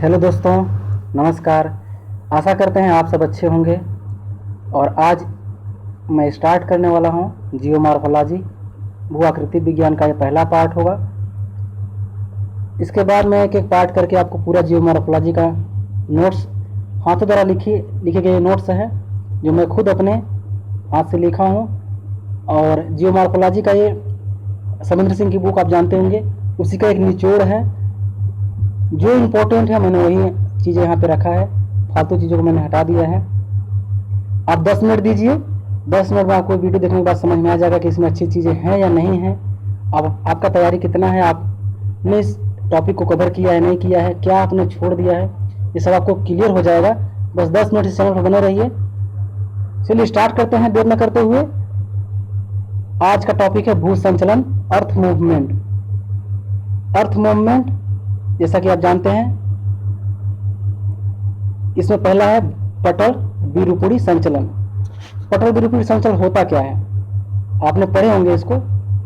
Hello दोस्तों, नमस्कार। आशा करते हैं आप सब अच्छे होंगे। और आज मैं स्टार्ट करने वाला हूं जियोमॉर्फोलॉजी, भू आकृति विज्ञान का ये पहला पार्ट होगा। इसके बाद मैं एक एक पार्ट करके आपको पूरा जियोमॉर्फोलॉजी का नोट्स, हाथों द्वारा लिखे गए नोट्स हैं जो मैं खुद अपने हाथ से लिखा हूं। और जियोमॉर्फोलॉजी का ये समुद्र सिंह की बुक आप जानते होंगे, उसी का एक निचोड़ है। जो इम्पोर्टेंट है मैंने वही चीज़ें यहाँ पे रखा है, फालतू चीज़ों को मैंने हटा दिया है। आप 10 मिनट दीजिए, 10 मिनट में आपको वीडियो देखने के बाद समझ में आ जाएगा कि इसमें अच्छी चीज़ें हैं या नहीं हैं। अब आपका तैयारी कितना है, आपने इस टॉपिक को कवर किया है नहीं किया है, क्या आपने छोड़ दिया है, ये सब आपको क्लियर हो जाएगा। बस 10 मिनट इस चैनल पर बने रहिए। चलिए स्टार्ट करते हैं देर न करते हुए। आज का टॉपिक है भू संचलन, अर्थ मूवमेंट। अर्थ मूवमेंट जैसा कि आप जानते हैं, इसमें पहला है पटल विरूपणी संचलन। पटल विरूपणी संचलन होता क्या है, आपने पढ़े होंगे इसको,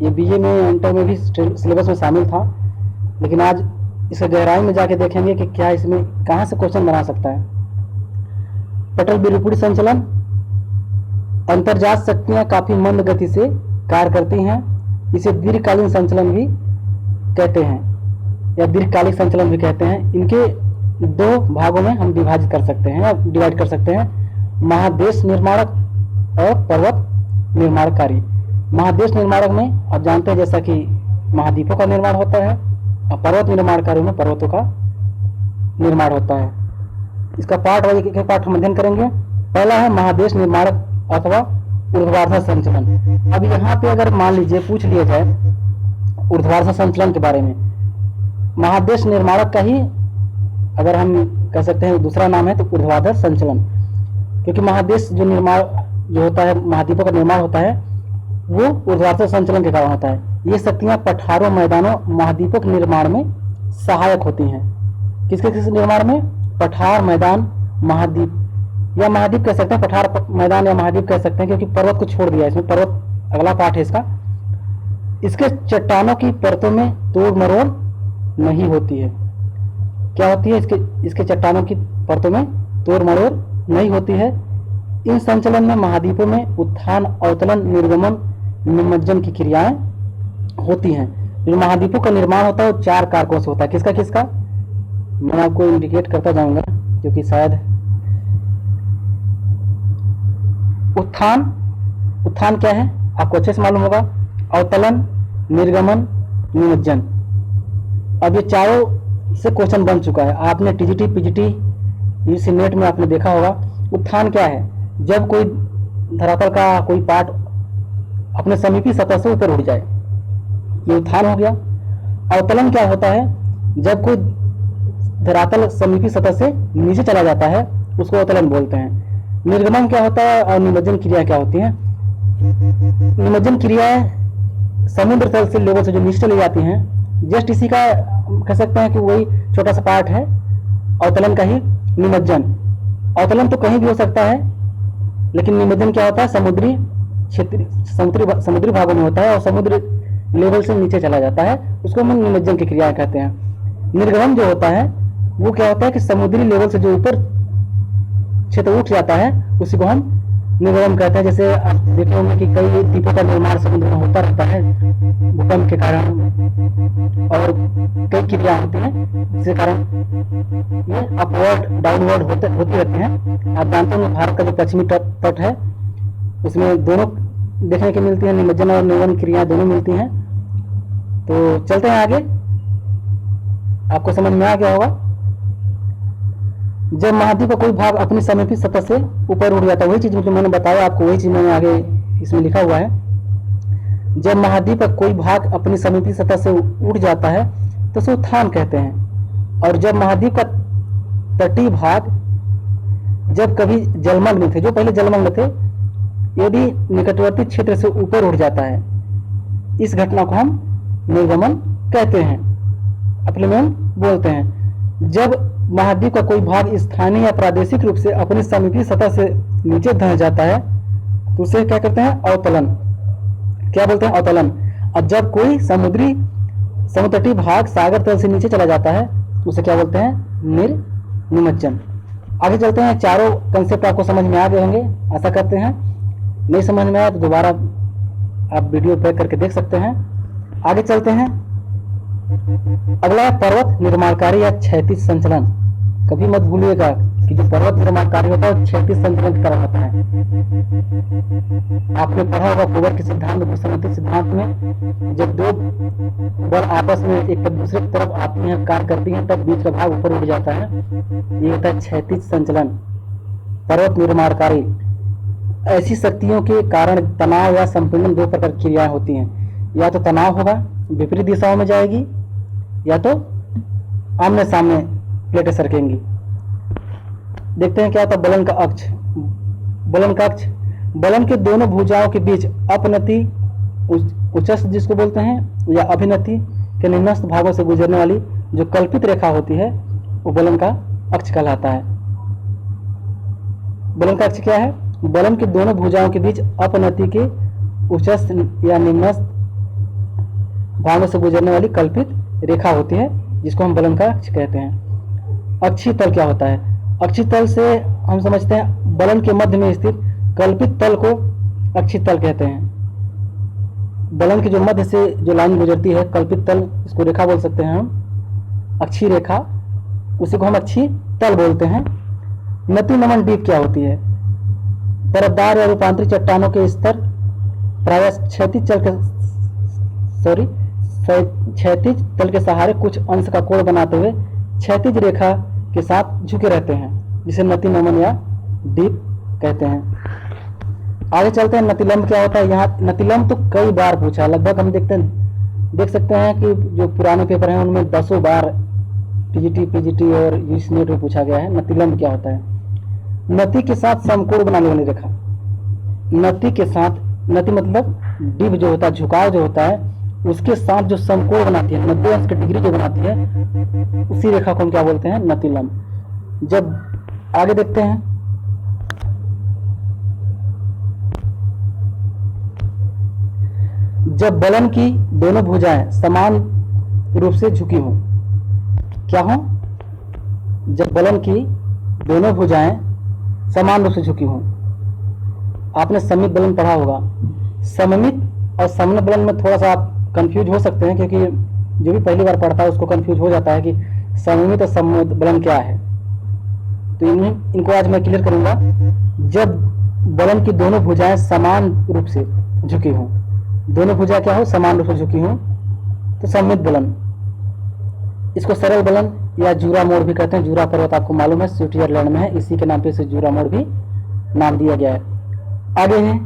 ये बीए में, इंटर में भी सिलेबस में शामिल था। लेकिन आज इसे गहराई में जाके देखेंगे कि क्या इसमें कहाँ से क्वेश्चन बना सकता है। पटल विरूपणी संचलन, अंतर्जात शक्तियाँ काफी मंद गति से कार्य करती हैं। इसे दीर्घकालीन संचलन भी कहते हैं या दीर्घकालिक संचलन भी कहते हैं। इनके दो भागों में हम विभाजित कर सकते हैं या डिवाइड कर सकते हैं, महादेश निर्माणक और पर्वत निर्माणकारी। महादेश निर्माणक में आप जानते हैं जैसा कि महाद्वीपों का निर्माण होता है, और पर्वत निर्माणकारी में पर्वतों का निर्माण होता है। इसका पार्ट वाइज एक पार्ट हम अध्ययन करेंगे। पहला है महादेश निर्माणक अथवा ऊर्ध्वाधर संचलन। अब यहाँ पे अगर मान लीजिए पूछ लिया जाए ऊर्ध्वाधर संचलन के बारे में, महादेश निर्माणक का ही अगर हम कह सकते हैं दूसरा नाम है तो ऊर्ध्वाधर संचलन। क्योंकि महादेश जो निर्माण जो होता है, महाद्वीपों का निर्माण होता है, वो ऊर्ध्वाधर संचलन के कारण होता है। ये शक्तियां पठारों, मैदानों, महाद्वीपों के निर्माण में सहायक होती हैं। किसके किस निर्माण में? पठार, मैदान, महाद्वीप, या महाद्वीप कह सकते हैं, पठार, मैदान या महाद्वीप कह सकते हैं, क्योंकि पर्वत को छोड़ दिया इसमें। पर्वत अगला पार्ट है इसका। इसके चट्टानों की परतों में तोड़ मरोड़ नहीं होती है। क्या होती है? इसके चट्टानों की परतों में तोड़ मरोड़ नहीं होती है। इन संचलन में महाद्वीपों में उत्थान, अवतलन, निर्गमन, निमज्जन की क्रियाएं होती हैं। जो महाद्वीपों का निर्माण होता है वो 4 कारकों से होता है। किसका किसका मैं आपको इंडिकेट करता जाऊंगा, क्योंकि शायद उत्थान क्या है आपको अच्छे से मालूम होगा, अवतलन, निर्गमन, निमज्जन। अब ये चारों से क्वेश्चन बन चुका है, आपने टीजीटी, पीजीटी, यूसी नेट में आपने देखा होगा। उत्थान क्या है? जब कोई धरातल का कोई पार्ट अपने समीपी सतह से ऊपर उठ जाए, ये उत्थान हो गया। अवतलन क्या होता है? जब कोई धरातल समीपी सतह से नीचे चला जाता है, उसको अवतलन बोलते हैं। निर्गमन क्या होता है और निमज्जन क्रिया क्या होती है? निमज्जन क्रियाएं समुद्र तल से लेवल से जो नीचे चली जाती हैं, जस्ट इसी का कह सकते हैं कि वही छोटा सा पार्ट है अवतलन का ही निमज्जन। अवतलन तो कहीं भी हो सकता है, लेकिन निमज्जन क्या होता है? समुद्री क्षेत्र, समुद्री भागों में होता है और समुद्र लेवल से नीचे चला जाता है, उसको हम निमज्जन की क्रिया कहते हैं। निर्गमन जो होता है वो क्या होता है कि समुद्री लेवल से जो ऊपर क्षेत्र उठ जाता है, उसी को हम निर्गमन कहते हैं। जैसे आप देखे होंगे कि कई द्वीपों का निर्माण समुद्र में होता रहता है भूकंप के कारण, और कई क्रिया होती हैं जिसके कारण ये अपवर्ड डाउनवर्ड होते रहते हैं। आप जानते होंगे भारत का जो पश्चिमी तट है उसमें दोनों देखने को मिलती है, निमज्जन और निर्गमन क्रिया दोनों मिलती हैं। तो चलते हैं आगे, आपको समझ में आ गया होगा। जब महाद्वीप का कोई भाग अपनी समीपी सतह से ऊपर उठ जाता है, वही चीज जो मैंने बताया आपको, वही चीज मैंने आगे इसमें लिखा हुआ है। जब महाद्वीप का कोई भाग अपनी समीपी सतह से उठ जाता है तो उसे उत्थान कहते हैं। और जब महाद्वीप का तटीय भाग जब कभी जलमग्न थे, जो पहले जलमग्न थे, यदि निकटवर्ती क्षेत्र से ऊपर उठ जाता है, इस घटना को हम निर्गमन कहते हैं, अपलिमेंट बोलते हैं। जब महाद्वीप का कोई भाग स्थानीय या प्रादेशिक रूप से अपनी समीपी सतह से नीचे धंस जाता है तो उसे क्या कहते हैं? अवतलन। क्या बोलते हैं? अवतलन। और जब कोई समुद्र तटीय भाग सागर तल से नीचे चला जाता है तो उसे क्या बोलते हैं? निमज्जन। आगे चलते हैं। चारों कंसेप्ट आपको समझ में आ गए होंगे, आशा करते हैं। नहीं समझ में आया तो दोबारा आप वीडियो बैक करके देख सकते हैं। आगे चलते हैं। अगला है पर्वत निर्माणकारी या क्षैतिज संचलन। कभी मत भूलिएगा कि जो पर्वत निर्माणकारी होता है वो क्षैतिज संचलन करवाता है। आपने पढ़ा होगा कोबर के सिद्धांत, भूसंगति सिद्धांत में, जब दो बल आपस में एक दूसरे की तरफ आती हैं, कार्य करती हैं, तब बीच का भाग ऊपर उठ जाता है। ये होता है क्षैतिज संचलन। पर्वत निर्माणकारी ऐसी शक्तियों के कारण तनाव या संपीड़न दो प्रकार की क्रियाएं होती हैं। या तो तनाव होगा, विपरीत दिशाओं में जाएगी, या तो आमने सामने प्लेटें सरकेंगी। देखते हैं क्या होता है बलन का अक्ष। बलन का अक्ष बलन के दोनों भुजाओं के बीच अपनति उच्चस्थ जिसको बोलते हैं या अभिनति के निम्नस्थ भागों से गुजरने वाली जो कल्पित रेखा होती है वो बलन का अक्ष कहलाता है। बलन का अक्ष क्या है? बलन के दोनों भुजाओं के बीच अपनति के उच्चस्थ या निम्नस्थ भागों से गुजरने वाली कल्पित रेखा होती है जिसको हम बलन का अक्ष कहते हैं। अक्षीय तल क्या होता है? अक्षीय तल से हम समझते हैं बलन के मध्य में स्थित कल्पित तल को अक्षीय तल कहते हैं। बलन के जो मध्य से जो लाइन गुजरती है कल्पित तल, इसको रेखा बोल सकते हैं हम, अक्षीय रेखा, उसी को हम अक्षीय तल बोलते हैं। नति नमन डीप क्या होती है? परतदार या रूपांतरित चट्टानों के स्तर प्रायः क्षैतिज तल के सहारे कुछ अंश का कोण बनाते हुए क्षैतिज रेखा के साथ झुके रहते हैं, जिसे नति नमन या डीप कहते हैं। आगे चलते हैं। नतिलंब क्या होता है? यहाँ नतिलंब तो कई बार पूछा है, लगभग हम देख सकते हैं कि जो पुराने पेपर हैं उनमें 10 बार पीजीटी और यूजीसी नेट में पूछा गया है। नतिलंब क्या होता है? नति के साथ समकोण बनाने वाली रेखा। नति के साथ, नति मतलब डिव जो होता है, झुकाव जो होता है, उसके साथ जो समकोण बनाती है, 90 अंश की डिग्री जो बनाती है, उसी रेखा को हम क्या बोलते हैं? नतिलंब। जब आगे देखते हैं, जब बलन की दोनों भुजाएं समान रूप से झुकी हों, क्या हो? जब बलन की दोनों भुजाएं समान रूप से झुकी हों। आपने सममित बलन पढ़ा होगा। सममित और समन बलन में थोड़ा सा आप कंफ्यूज हो सकते हैं, क्योंकि जो भी पहली बार पढ़ता है उसको कंफ्यूज हो जाता है कि सममित और सममित बलन क्या है। तो इनको आज मैं क्लियर करूंगा। जब बलन की दोनों भुजाएं समान रूप से झुकी हों, दोनों भुजा क्या हो? समान रूप से झुकी हों, तो सममित बलन। इसको सरल बलन या जूरा मोड़ भी कहते हैं। जूरा पर्वत आपको मालूम है स्विट्जरलैंड में है, इसी के नाम पे इसे जूरा मोड़ भी नाम दिया गया है। आगे है,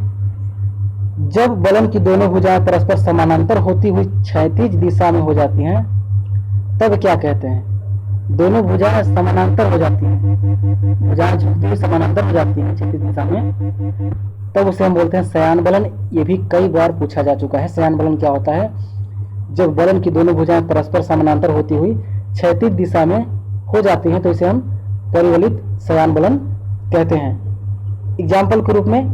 जब बलन की दोनों भुजाएं परस्पर समानांतर होती हुई क्षैतिज दिशा में हो जाती हैं, तब क्या कहते हैं? दोनों भुजाएं समानांतर हो जाती हैं, भुजाएं झुकती हुई समानांतर हो जाती हैं क्षैतिज दिशा में, तब उसे हम बोलते हैं शयान बलन। ये भी कई बार पूछा जा चुका है। शयान बलन क्या होता है? जब बलन की दोनों भुजाएं परस्पर समानांतर होती हुई क्षैतिज दिशा में हो जाती हैं, तो इसे हम परिवलित शयान बलन कहते हैं। एग्जाम्पल के रूप में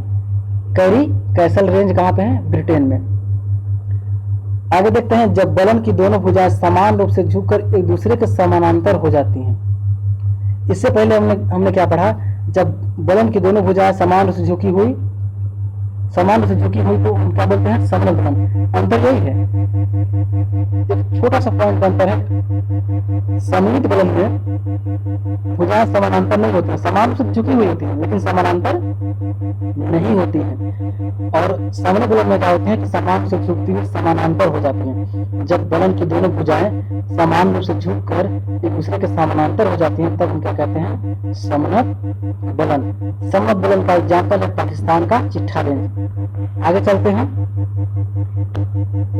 कैरी कैसल रेंज कहाँ पे है? ब्रिटेन में। आगे देखते हैं, जब बलन की दोनों भुजाएं समान रूप से झुककर एक दूसरे के समानांतर हो जाती हैं। इससे पहले हमने क्या पढ़ा? जब बलन की दोनों भुजाएं समान रूप से झुकी हुई तो हम क्या बोलते हैं? सममित बलन। अंतर यही है, एक छोटा सा पॉइंट अंतर है। सममित बलन में भुजाएं समानांतर नहीं होती, समान रूप से झुकी हुई होती है लेकिन समानांतर नहीं होती है। और सममित बलन में क्या होते हैं कि समान रूप से झुकती हुई समानांतर हो जाती हैं। जब बलन की दोनों भुजाएं समान रूप से झुककर एक दूसरे के समानांतर हो जाती हैं, तब हम क्या कहते हैं? सममित बलन। सममित बलन का एग्जाम्पल है पाकिस्तान का चिट्ठा रेंज। आगे चलते हैं।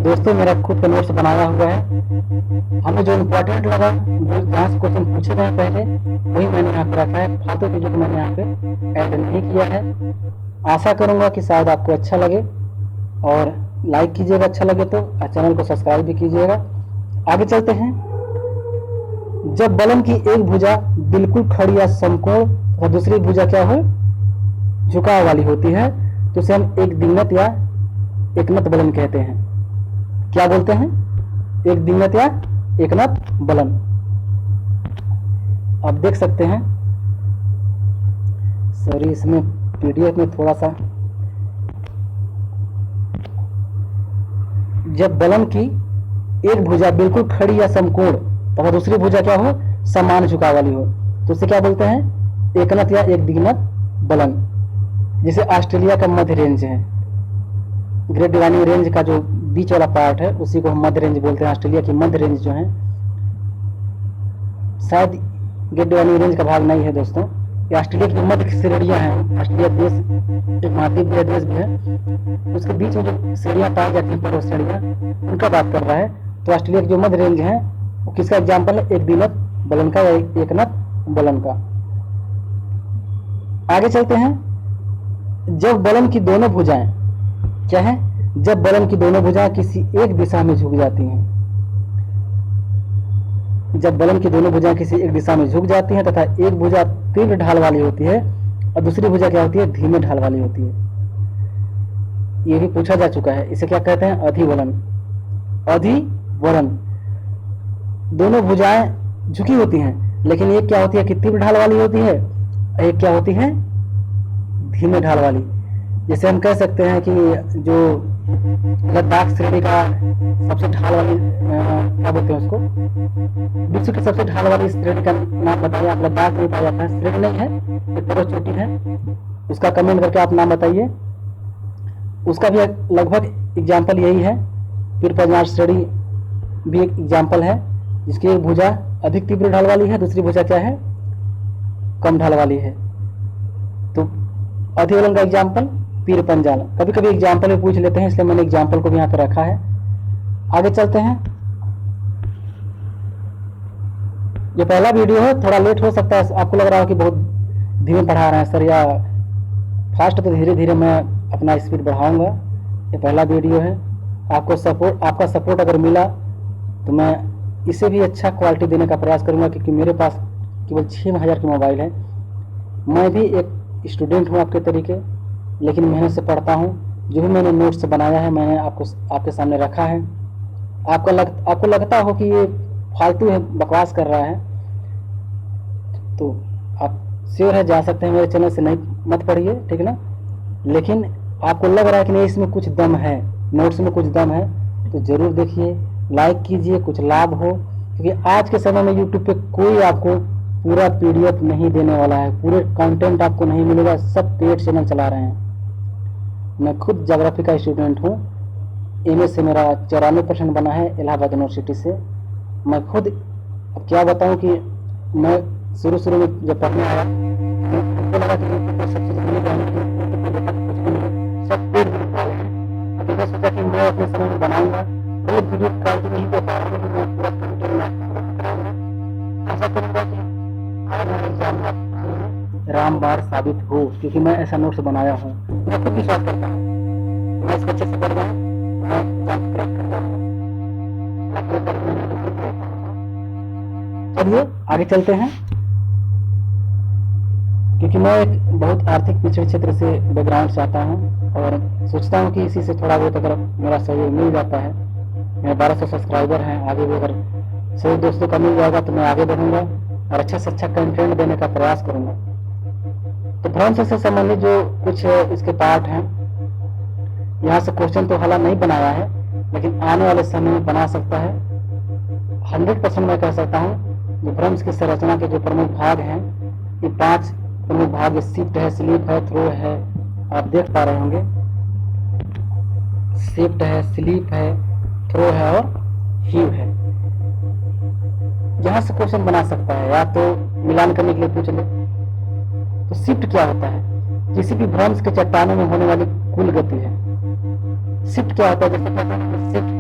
दोस्तों, मेरा खुद का नोट्स बनाया हुआ है। हमें जो इम्पोर्टेंट लगा, जो जहाँ से क्वेश्चन पूछे गए पहले, वही मैंने यहाँ पे रखा है। फालतू के जो मैंने यहाँ पे ऐड नहीं किया है। आशा करूंगा कि शायद आपको अच्छा लगे, और लाइक कीजिएगा अच्छा लगे तो, और चैनल को सब्सक्राइब भी कीजिएगा। आगे चलते हैं। जब बलन की एक भुजा बिल्कुल खड़ी या समकोण और दूसरी भुजा क्या हो? झुकाव वाली होती है, तो उसे हम एक दिग्नत या एकनत बलन कहते हैं। क्या बोलते हैं? एक दिग्नत या एकनत बलन। आप देख सकते हैं, सॉरी इसमें पीडीएफ में थोड़ा सा, जब बलन की एक भुजा बिल्कुल खड़ी या समकोण तथा दूसरी भुजा क्या हो, समान झुकाव वाली हो, तो उसे क्या बोलते हैं, एकनत या एक द्विनत बलन। जैसे ऑस्ट्रेलिया का मध्य रेंज है, ग्रेट डिवाइनिंग रेंज का जो बीच वाला पार्ट है उसी को हम मध्य रेंज बोलते हैं। ऑस्ट्रेलिया की मध्य रेंज जो है, शायद ग्रेट डिवाइनिंग रेंज का भाग नहीं है दोस्तों, ये ऑस्ट्रेलिया की मध्य की श्रेणियां हैं। ऑस्ट्रेलिया देश एक महाद्वीपीय देश भी है, उसके बीच में जो श्रेणियां पाई जाती हैं, पर्वत श्रेणियां, उनका बात कर रहा है। तो ऑस्ट्रेलिया की जो मध्य रेंज है वो किसका एग्जाम्पल है, एक द्विनत बलन का या एकनत बलन का। आगे चलते हैं, जब बलन की दोनों भुजाएं क्या है, जब बलन की दोनों भुजाएं किसी एक दिशा में झुक जाती हैं, जब बलन की दोनों भुजाएं किसी एक दिशा में झुक जाती हैं तथा एक भुजा तीव्र ढाल वाली होती है और दूसरी भुजा क्या होती है, धीमे ढाल वाली होती है। ये भी पूछा जा चुका है, इसे क्या कहते हैं, अधिवलन। अधिवलन, दोनों भुजाएं झुकी होती हैं, लेकिन एक क्या होती है कि तीव्र ढाल वाली होती है, एक क्या होती है, धीमे ढाल वाली। जैसे हम कह सकते हैं कि जो लद्दाख श्रेणी का सबसे ढाल वाली क्या बोलते हैं उसको, विश्व की सबसे ढाल वाली श्रेणी का नाम बताइए आप। लद्दाख में पाया जाता है, श्रेणी नहीं है, एक पर्वत चोटी है, उसका कमेंट करके आप नाम बताइए। उसका भी लगभग एग्जाम्पल यही है। पीर पंजाब श्रेणी भी एक एग्जाम्पल है, जिसकी एक भुजा अधिक तीव्र ढाल वाली है, दूसरी भुजा क्या है, कम ढाल वाली है। तो अधिवलन का एग्जाम्पल पीर पंजाल। कभी कभी एग्जाम्पल में पूछ लेते हैं, इसलिए मैंने एग्जाम्पल को भी यहाँ पे रखा है। आगे चलते हैं, ये पहला वीडियो है, थोड़ा लेट हो सकता है, आपको लग रहा हो कि बहुत धीमे पढ़ा रहे हैं सर या फास्ट, तो धीरे धीरे मैं अपना स्पीड बढ़ाऊंगा। ये पहला वीडियो है, आपका सपोर्ट अगर मिला तो मैं इसे भी अच्छा क्वालिटी देने का प्रयास करूंगा, क्योंकि मेरे पास केवल 6000 की मोबाइल है। मैं भी एक स्टूडेंट हूँ आपके तरीके, लेकिन मेहनत से पढ़ता हूँ। जो भी मैंने नोट्स बनाया है मैंने आपके सामने रखा है। आपको लगता हो कि ये फालतू है, बकवास कर रहा है, तो आप श्योर है जा सकते हैं मेरे चैनल से, नहीं मत पढ़िए, ठीक ना। लेकिन आपको लग रहा है कि नहीं इसमें कुछ दम है, नोट्स में कुछ दम है, तो ज़रूर देखिए, लाइक कीजिए, कुछ लाभ हो। क्योंकि आज के समय में यूट्यूब पे कोई आपको पूरा पीडीएफ नहीं देने वाला है, पूरे कंटेंट आपको नहीं मिलेगा, सब पेड चैनल चला रहे हैं। मैं खुद ज्योग्राफी का स्टूडेंट हूँ, एमए से मेरा 94% बना है इलाहाबाद यूनिवर्सिटी से। मैं खुद अब क्या बताऊँ कि मैं शुरू में जब पढ़ने आया मुझको लगा कि सब पेड वाले हैं, तो मैं सोचा कि मैं अपने समय में बनाऊंगा, बहुत वीडियो क्वालिटी नहीं दे पा रहा हूँ, मैं पूरा ऐसा करूँगा कि रामबार साबित हो, क्योंकि मैं ऐसा नोट्स बनाया हूँ, मैं खुद विश्वास करता हूँ, मैं इसको अच्छे से पढ़ रहा हूँ, चलिए आगे चलते हैं। क्योंकि मैं एक बहुत आर्थिक पिछड़े क्षेत्र से बैकग्राउंड से आता हूँ और सोचता हूँ कि इसी से थोड़ा बहुत अगर मेरा सहयोग मिल जाता है, मेरे 1200 सब्सक्राइबर हैं, आगे भी अगर 100 दोस्तों का मिल जाएगा तो मैं आगे बढ़ूंगा और अच्छा से अच्छा कंटेंट देने का प्रयास करूंगा। तो भ्रंश से संबंधित जो कुछ इसके पार्ट हैं, यहाँ से क्वेश्चन तो हालांकि नहीं बनाया है, लेकिन आने वाले समय में बना सकता है। 100% मैं कह सकता हूँ जो भ्रंश की संरचना के जो प्रमुख भाग हैं, ये 5 प्रमुख भाग, शिफ्ट है, स्लीप है, थ्रो है, आप देख पा रहे होंगे, शिफ्ट है, स्लीप है, थ्रो है और हीव है। यहाँ से क्वेश्चन बना सकता है, या तो मिलान करने के लिए पूछ ले। तो शिफ्ट क्या होता है, किसी भी भ्रंश के चट्टानों में होने वाली कुल गति है। शिफ्ट क्या होता है, जैसे कहते हैं शिफ्ट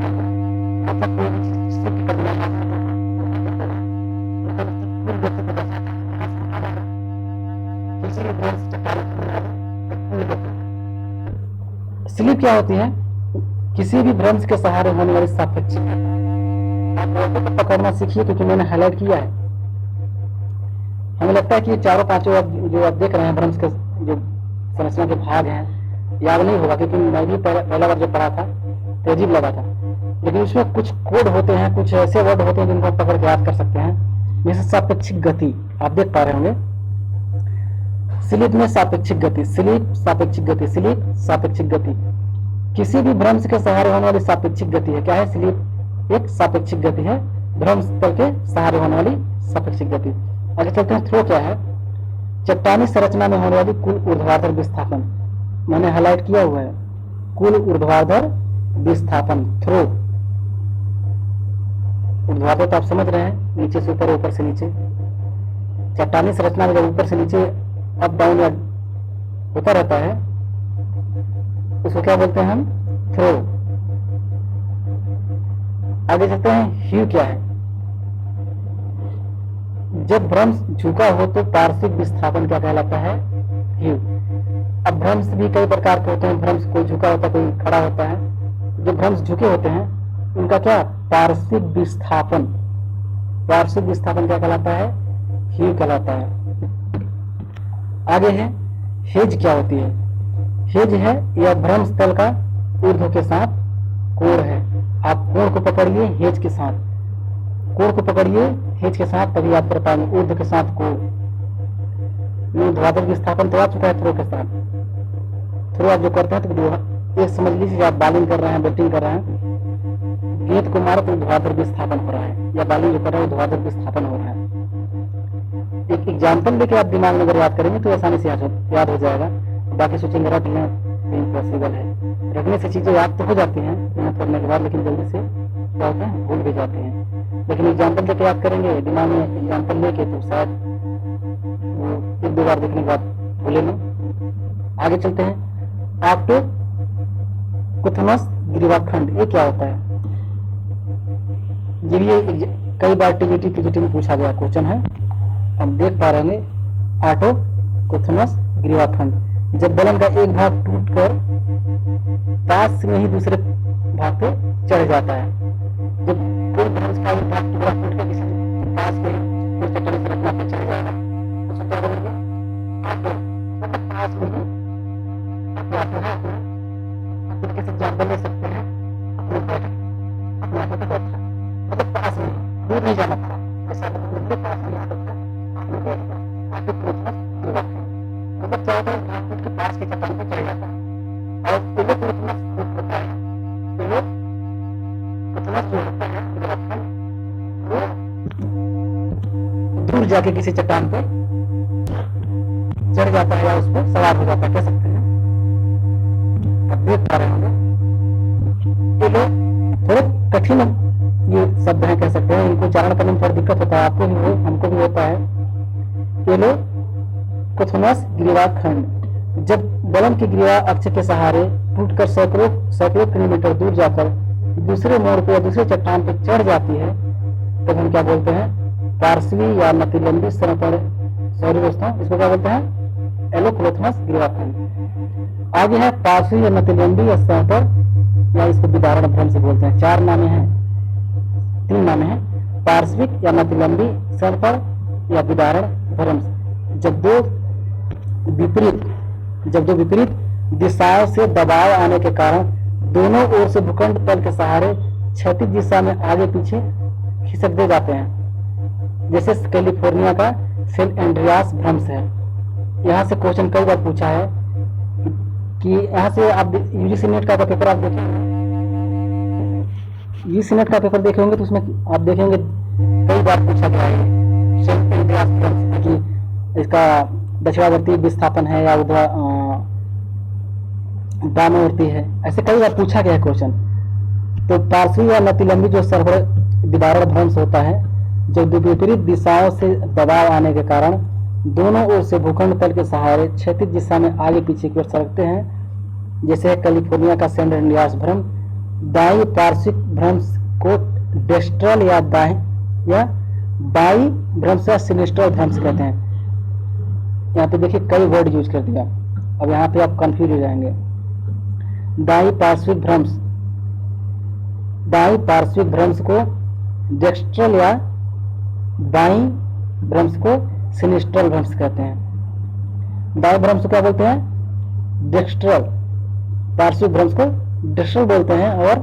स्लीप क्या होती है, किसी भी भ्रंश के सहारे होने वाली सापेक्ष। आप पकड़ना सीखिए, क्योंकि मैंने हाईलाइट किया है। हमें लगता है कि ये चारों पांचों जो आप देख रहे हैं भ्रंश के जो संरचना के भाग हैं, याद नहीं होगा, क्योंकि मैं भी पहला बार जब पढ़ा था तो अजीब लगा था। लेकिन उसमें कुछ कोड होते हैं, कुछ ऐसे वर्ड होते हैं जिनको आप पकड़ के याद कर सकते हैं। में से सापेक्षिक गति आप देख पा रहे होंगे। स्लिप में सापेक्षिक गति, स्लिप सापेक्षिक गति, स्लिप सापेक्षिक गति, किसी भी भ्रंश के सहारे होने वाली सापेक्षिक गति है। क्या है? स्लिप एक सापेक्षिक गति है, भ्रंश तल के सहारे होने वाली सापेक्षिक गति। आगे चलते हैं, थ्रो क्या है? चट्टानी संरचना में होने वाली कुल ऊर्ध्वाधर विस्थापन, मैंने हाईलाइट किया हुआ है, कुल ऊर्ध्वाधर विस्थापन थ्रो। ऊर्ध्वाधर तो आप समझ रहे हैं, नीचे से ऊपर, ऊपर से नीचे। चट्टानी संरचना में जब ऊपर से नीचे अप डाउन या होता रहता है उसको क्या बोलते हैं हम? थ्रो। आगे चलते हैं, ह्यू क्या है? जब भ्रंश झुका हो तो पार्श्विक विस्थापन क्या कहलाता है? ह्यू। अब भ्रंश भी कई प्रकार के होते हैं, भ्रंश कोई झुका होता है, कोई खड़ा होता है। जो भ्रंश झुके होते हैं उनका क्या? पार्श्विक विस्थापन। पार्श्विक विस्थापन क्या कहलाता है? ह्यू कहलाता है। आगे है, हेज क्या होती है? हेज है यह भ्रंश तल का ऊर्ध्व के साथ कोण है। आप कोण को पकड़िए हेज के साथ, कोण को पकड़िए हेज के साथ, तभी आप कर पाएंगे ऊर्ध्व के साथ कोण। ऊर्ध्वाधर विस्थापन तो आ चुका है थ्रो के साथ। थ्रो आप जो करते हैं तो एक समझ लीजिए आप बॉलिंग कर रहे हैं, बैटिंग कर रहे हैं, गेंद को मारो तो ऊर्ध्वाधर विस्थापन हो रहा है, या बॉलिंग जो कर रहे हैं ऊर्ध्वाधर विस्थापन हो रहा है। एक एग्जाम्पल लेके आप दिमाग में अगर याद करेंगे तो आसानी से याद हो जाएगा। बाकी सोचेंगे रट लें, इम्पॉसिबल है। रखने से चीजें याद तो हो जाती हैं यहाँ पढ़ने के बाद, लेकिन जल्दी से क्या होते हैं? भूल भी जाते हैं। लेकिन एग्जाम्पल लेके याद करेंगे दिमाग में, एग्जाम्पल लेके तो शायद एक दो बार देखने के बाद भूले नहीं। आगे चलते हैं, ऑक्टो कुथनस ग्रीवाखंड, ये क्या होता है? ये कई बार टीजीटी पीजीटी में पूछा गया क्वेश्चन है, हम देख पा रहे हैं। ऑटो कुथनस ग्रीवाखंड, जब बलन का एक भाग टूटकर पास में ही दूसरे भाग पे चढ़ जाता है। जब कोई भ्रंश का एक भाग टुकड़ा टूटकर किसी पास में कोई चट्टानी संरचना पे चढ़ जाएगा तो उसको क्या बोलेंगे? ऑटो, मतलब पास में ही। आप किसी एग्जाम्पल ले सकते हैं, अपने ऑटो पे बैठा, मतलब पास में, दूर नहीं जाना पड़ा, ऐसा मतलब पास में आ सकता है। मतलब क्या होता है? भाग के पास के चट्टान पे चढ़ जाता है और जो होता है, जो होता है वो दूर जाके किसी चट्टान पे चढ़ जाता है या उस पर सवार हो जाता है, कह सकते हैं। अब देख पा रहे होंगे ये लोग थोड़े कठिन ये शब्द हैं, कह सकते हैं, इनको उच्चारण करने में थोड़ा दिक्कत होता है, आपको भी हो, हमको भी होता है। ये लोग कुथनस ग्रीवाखंड, जब बलन की ग्रीवा अक्ष के सहारे टूटकर सैकड़ों किलोमीटर दूर जाकर दूसरे मोड़ पे या दूसरे चट्टान पे चढ़ जाती है, तब हम क्या बोलते हैं? पार्श्वी या नतिलंबी संरचना। सॉरी दोस्तों, इसको क्या बोलते हैं? एलोक्लोथनस ग्रीवाखंड। आगे है पार्श्वी या नतिलंबी संरचना, या इसको विदारण भ्रंश बोलते हैं। चार नामे हैं, तीन नामे हैं, पार्श्विक या नतिलंबी संरचना या विदारण भ्रंश। जब दो विपरीत दिशाओं से दबाव आने के कारण दोनों ओर से भूखंड तल के सहारे क्षैतिज दिशा में आगे पीछे खिसक दे जाते हैं, जैसे कैलिफोर्निया का सेल एंड्रियास भ्रंश है। यहाँ से क्वेश्चन कई बार पूछा है कि यहाँ से आप यूजीसी नेट का पेपर आप देखेंगे, यूजीसी नेट का पेपर देखे होंगे तो उसमें आप देखेंगे कई बार पूछा गया है सेल एंड्रियास भ्रंश की इसका दक्षिणावर्ती विस्थापन है या वामावर्ती है, ऐसे कई बार पूछा गया है क्वेश्चन। तो पार्श्वी या नतिलंबी जो सरफड़ विदारण भ्रंश होता है, जब विपरीत दिशाओं से दबाव आने के कारण दोनों ओर से भूखंड तल के सहारे क्षैतिज दिशा में आगे पीछे की ओर सरकते हैं, जैसे कैलिफोर्निया का सेल एंड्रियास भ्रंश। दाई पार्श्विक भ्रंश को डेस्ट्रल या बाई भ्रंश या सिनिस्ट्रल भ्रंश कहते हैं। यहाँ पे देखिए कई वर्ड यूज कर दिया, अब यहाँ पे आप कंफ्यूज हो जाएंगे। दाई पार्श्विक भ्रंश को डेक्स्ट्रल या बाई भ्रंश को सिनिस्ट्रल भ्रंश कहते हैं। दाई भ्रंश को क्या बोलते हैं? डेक्स्ट्रल। पार्श्विक भ्रंश को डेक्स्ट्रल बोलते हैं और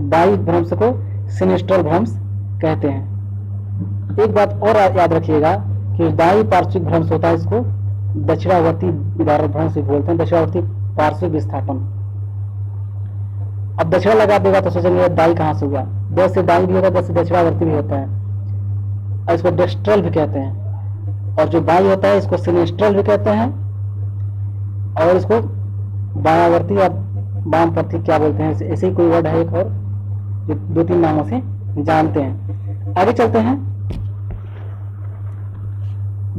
बाई भ्रंश को सिनिस्ट्रल भ्रंश कहते हैं। एक बात और याद रखिएगा कि दाई पार्श्विक भ्रंश होता है, इसको दक्षिणावर्ती उदाहरण भ्रंश भी बोलते हैं, दक्षिणावर्ती पार्श्विक विस्थापन। अब दक्षिणा लगा देगा तो सोचेंगे दाई कहाँ से हुआ, द से दाई भी होता है, द से दक्षिणावर्ती भी होता है, और इसको डेस्ट्रल भी कहते हैं। और जो बाई होता है इसको सिनेस्ट्रल भी कहते हैं, और इसको बायावर्ती या वाम प्रतीक क्या बोलते हैं, ऐसे ही कोई वर्ड है एक और, जो 2-3 नामों से जानते हैं। आगे चलते हैं।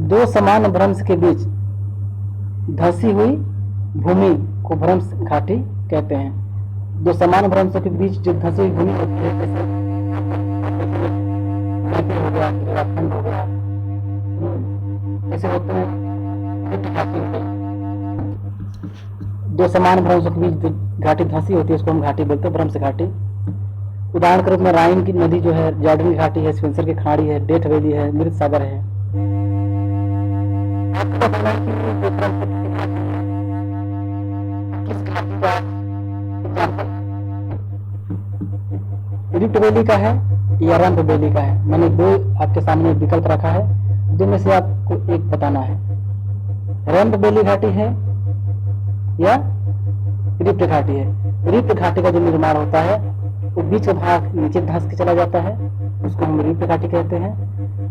दो समान भ्रंश के बीच धंसी हुई भूमि को भ्रंश घाटी कहते हैं। दो समान भ्रंशों के बीच जो धंसी हुई भूमि होती है, जैसे हो गया, उत्तराखंड हो गया, ऐसे होते हैं। दो समान भ्रंशों के बीच घाटी धंसी होती है, उसको हम घाटी बोलते हैं, भ्रंश घाटी। उदाहरण के रूप में राइन की नदी जो है, जॉर्डन की घाटी है, स्पेंसर की खाड़ी है, डेथ वैली है, मृत सागर है। रिफ्ट वैली का है या रंप वैली का है। मैंने दो आपके सामने विकल्प रखा है, दो में से आपको एक बताना है, रंप वैली घाटी है या रिफ्ट घाटी है। रिफ्ट घाटी का जो निर्माण होता है वो बीच का भाग नीचे धंस के चला जाता है, उसको हम रिफ्ट घाटी कहते हैं।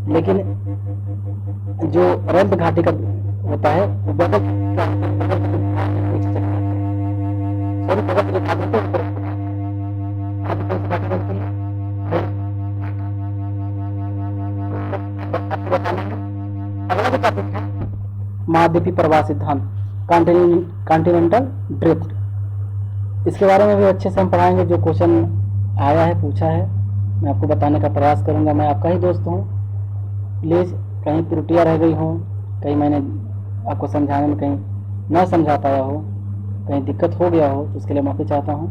लेकिन जो रंप घाटी का होता है वो बगल महाद्वीपीय प्रवाह सिद्धांत, कॉन्टिनेंटल ड्रिफ्ट। इसके बारे में भी अच्छे से हम पढ़ाएंगे। जो क्वेश्चन आया है, पूछा है, मैं आपको बताने का प्रयास करूंगा। मैं आपका ही दोस्त हूँ, प्लीज़ कहीं त्रुटियाँ रह गई हों, कहीं मैंने आपको समझाने में कहीं ना समझा पाया हो, कहीं दिक्कत हो गया हो, तो उसके लिए माफ़ी चाहता हूँ।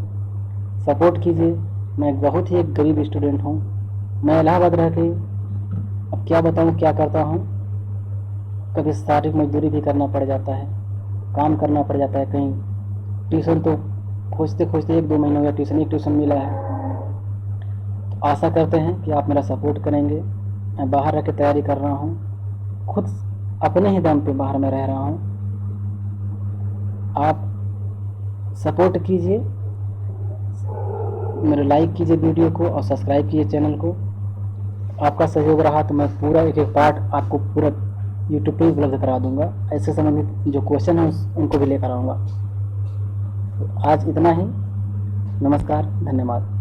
सपोर्ट कीजिए। मैं एक बहुत ही एक गरीब स्टूडेंट हूँ। मैं इलाहाबाद रह के अब क्या बताऊँ क्या करता हूँ। कभी शारीरिक मजदूरी भी करना पड़ जाता है, काम करना पड़ जाता है, कहीं ट्यूशन तो खोजते खोजते 1-2 महीनों या एक ट्यूशन मिला है। तो आशा करते हैं कि आप मेरा सपोर्ट करेंगे। मैं बाहर रह के तैयारी कर रहा हूँ, खुद अपने ही दम पे बाहर में रह रहा हूँ। आप सपोर्ट कीजिए, मेरे लाइक कीजिए वीडियो को और सब्सक्राइब कीजिए चैनल को। आपका सहयोग रहा तो मैं पूरा एक पार्ट आपको पूरा यूट्यूब पे उपलब्ध करा दूंगा। ऐसे संबंधित जो क्वेश्चन हैं उनको भी लेकर आऊँगा। आज इतना ही। नमस्कार, धन्यवाद।